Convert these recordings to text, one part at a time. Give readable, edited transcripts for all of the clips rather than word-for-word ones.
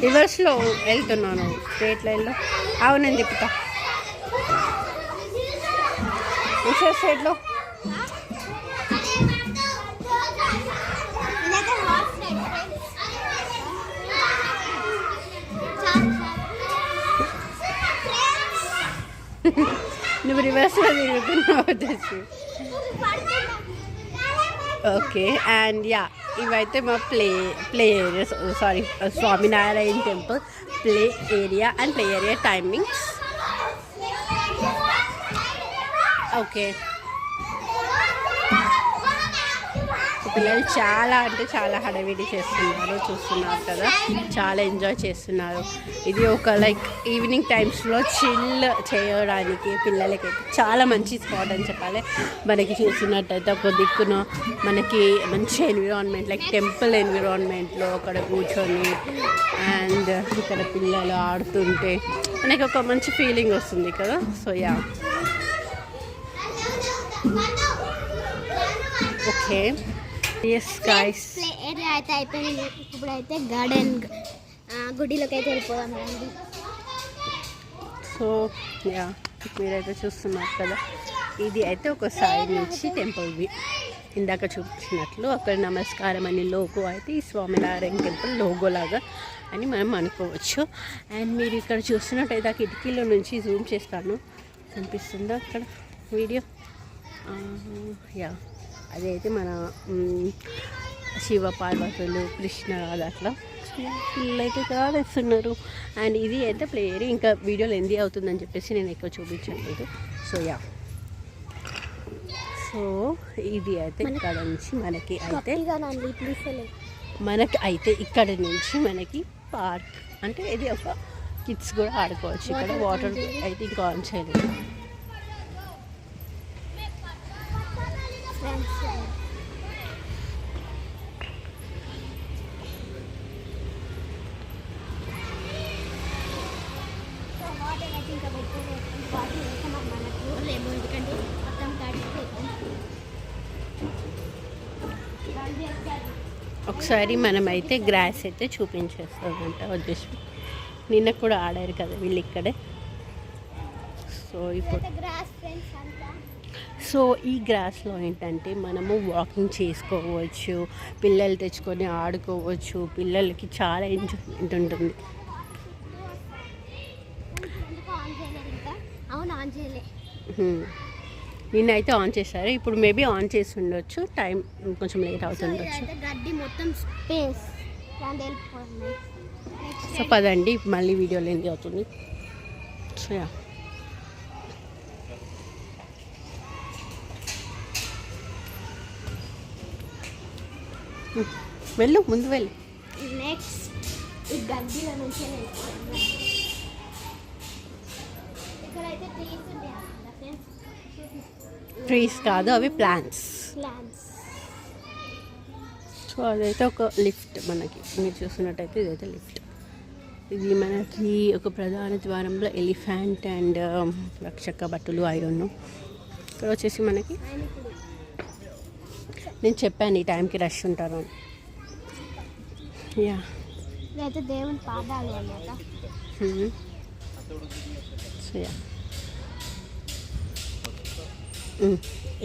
రివర్స్లో వెళ్తున్నాను, స్ట్రేట్ లైన్లో. అవునని చెప్తా రివర్స్ సైడ్లో. నువ్వు రివర్స్లో తిరుగుతున్నావు వచ్చేసి. ఓకే, అండ్ యా, ఇవైతే మా play area, sorry Swaminarayan temple play area and play area timings. Okay, పిల్లలు చాలా అంటే చాలా హడావిడి చేస్తున్నారు, చూస్తున్నారు కదా, చాలా ఎంజాయ్ చేస్తున్నారు. ఇది ఒక లైక్ ఈవినింగ్ టైమ్స్లో చిల్ చేయడానికి పిల్లలకి చాలా మంచి స్పాట్ అని చెప్పాలి. మనకి చూసినట్టయితే ఒక దిక్కున మనకి మంచి ఎన్విరాన్మెంట్, లైక్ టెంపుల్ ఎన్విరాన్మెంట్లో అక్కడ కూర్చొని అండ్ ఇక్కడ పిల్లలు ఆడుతుంటే మనకి ఒక మంచి ఫీలింగ్ వస్తుంది కదా. So yeah, okay, yes guys, play area అయితే అయిపోయింది. ఇప్పుడైతే గార్డెన్ గుడిలోకి అయితే వెళ్ళిపోదాం రండి. సో యా, మీరైతే చూస్తున్నారు కదా, ఇది అయితే ఒక సైడ్ నుంచి టెంపుల్ వ్యూ. ఇందాక చూపించినట్లు అక్కడ నమస్కారం అని లోగో అయితే ఈ స్వామినారాయణ టెంపుల్ లోగో లాగా అని మనం అనుకోవచ్చు. అండ్ మీరు ఇక్కడ చూస్తున్నట్టయితే ఆ కిటికీలో నుంచి జూమ్ చేస్తాను, కనిపిస్తుందా అక్కడ వీడియో? యా, అదైతే మన శివ పార్వతులు, కృష్ణ అట్లా పిల్లలైతే చాలా ఇస్తున్నారు. అండ్ ఇది అయితే ప్లే ఏరియా. ఇంకా వీడియోలో ఎంది అవుతుందని చెప్పేసి నేను ఎక్కువ చూపించట్లేదు. సో యా, సో ఇది అయితే ఇక్కడ నుంచి మనకి అయితే ఇక్కడ నుంచి మనకి పార్క్, అంటే ఇది ఒక కిడ్స్ కూడా ఆడుకోవచ్చు. ఇక్కడ వాటర్ అయితే ఇంకా ఆన్ చేయలేదు. ఒకసారి మనమైతే గ్రాస్ అయితే చూపించేస్తామంట వచ్చేసి. నిన్న కూడా ఆడారు కదా వీళ్ళు ఇక్కడే. సో ఇప్పుడు ఈ గ్రాస్లో ఏంటంటే మనము వాకింగ్ చేసుకోవచ్చు, పిల్లలు తెచ్చుకొని ఆడుకోవచ్చు, పిల్లలకి చాలా ఎంజాయ్మెంట్ ఉంటుంది. నిన్నైతే ఆన్ చేశారు, ఇప్పుడు మేబీ ఆన్ చేసి ఉండొచ్చు, టైం కొంచెం లేట్ అవుతుండొచ్చు. సో పదండి, మళ్ళీ వీడియోలో ఏంది అవుతుంది. సో యా, వెళ్ళు, ముందు వెళ్ళు. నెక్స్ట్ ఈ గడ్డిల నుంచి ట్రీస్ కాదు, అవి ప్లాంట్స్. సో అదైతే ఒక లిఫ్ట్ మనకి, మీరు చూస్తున్నట్టయితే ఇదైతే లిఫ్ట్. ఇది మనకి ఒక ప్రధాన ద్వారంలో ఎలిఫెంట్ అండ్ రక్షక భటులు ఐరన్. ఇక్కడ వచ్చేసి మనకి నేను చెప్పాను ఈ టైంకి రష్ ఉంటారు అని. యా, ఇదైతే దేవుని పాదాలు అన్నమాట. సో యా,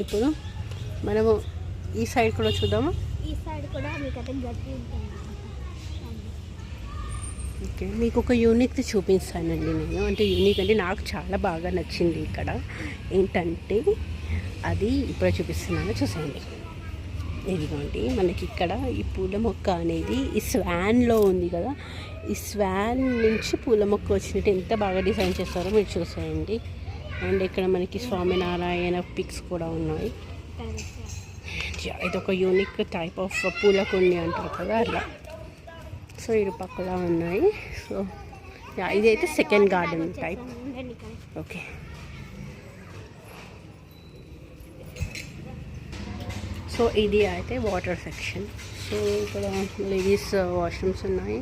ఇప్పుడు మనము ఈ సైడ్ కూడా చూద్దాము. ఈ సైడ్ కూడా మీకైతే గట్టి ఉంటుంది. ఓకే, మీకు ఒక యూనిక్ చూపిస్తానండి నేను. అంటే యూనిక్ అంటే నాకు చాలా బాగా నచ్చింది ఇక్కడ ఏంటంటే, అది ఇప్పుడే చూపిస్తున్నాను, చూసేయండి. ఇదిగోండి, మనకి ఇక్కడ ఈ పూల మొక్క అనేది ఈ స్వాన్లో ఉంది కదా, ఈ స్వాన్ నుంచి పూల మొక్క వచ్చినట్టు ఎంత బాగా డిజైన్ చేస్తారో మీరు చూసేయండి. అండ్ ఇక్కడ మనకి స్వామినారాయణ పిక్స్ కూడా ఉన్నాయి. ఇది ఒక యూనిక్ టైప్ ఆఫ్ పూల కుండి అంటారు కదా అలా. సో ఇరు పక్కల ఉన్నాయి. సో ఇది అయితే second garden type. Okay, so ఇది అయితే వాటర్ సెక్షన్. సో ఇక్కడ లేడీస్ వాష్రూమ్స్ ఉన్నాయి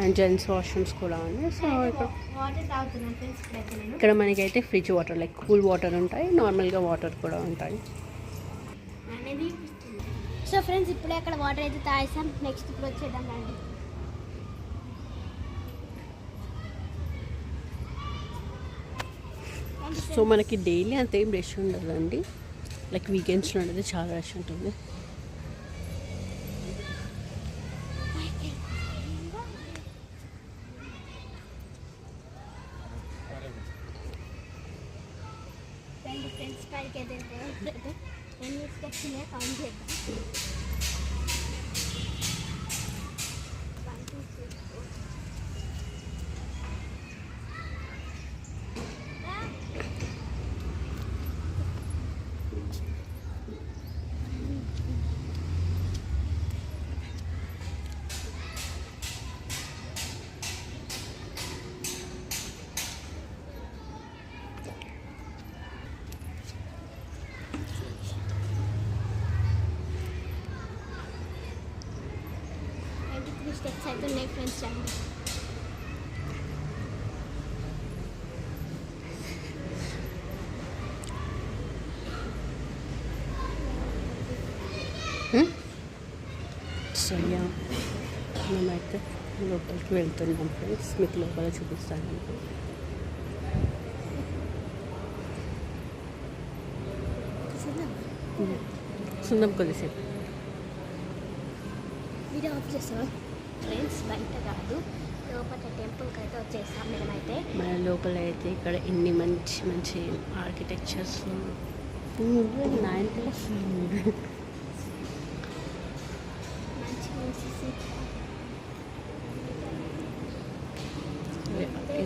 అండ్ జెంట్స్ వాష్రూమ్స్ కూడా ఉన్నాయి. సో ఇక్కడ మనకైతే fridge water, like cool water ఉంటాయి, నార్మల్గా వాటర్ కూడా ఉంటాయి. సో ఫ్రెండ్స్, ఇప్పుడే అక్కడ వాటర్ అయితే తాగేసాం. నెక్స్ట్ ఇప్పుడు వచ్చేద్దాం రండి. సో మనకి డైలీ అంత ఏం రష్ ఉండదండి, లైక్ వీకెండ్స్లో ఉండదు, చాలా రష్ ఉంటుంది. ఫ్రెండ్స్ పైకి అయితే ఎన్ని స్టెప్స్ ఉన్నాయో కౌంట్ చేద్దాం. 1 2 3 4. స్టెప్స్ అయితే ఉన్నాయి ఫ్రెండ్స్. రండి. సో యా, మేమైతే లోపలికి వెళ్తున్నాం ఫ్రెండ్స్, మీకు లోపల చూపిస్తాను. సుందం కొద్దిసేపు వీడియో ఆఫ్ చేస్తాం ఫ్రెండ్స్, బయట కాదు లోపల టెంపుల్కి అయితే వచ్చేసాం మేమైతే. మన లోపల అయితే ఇక్కడ ఎన్ని మంచి మంచి ఆర్కిటెక్చర్స్ 9 ప్లస్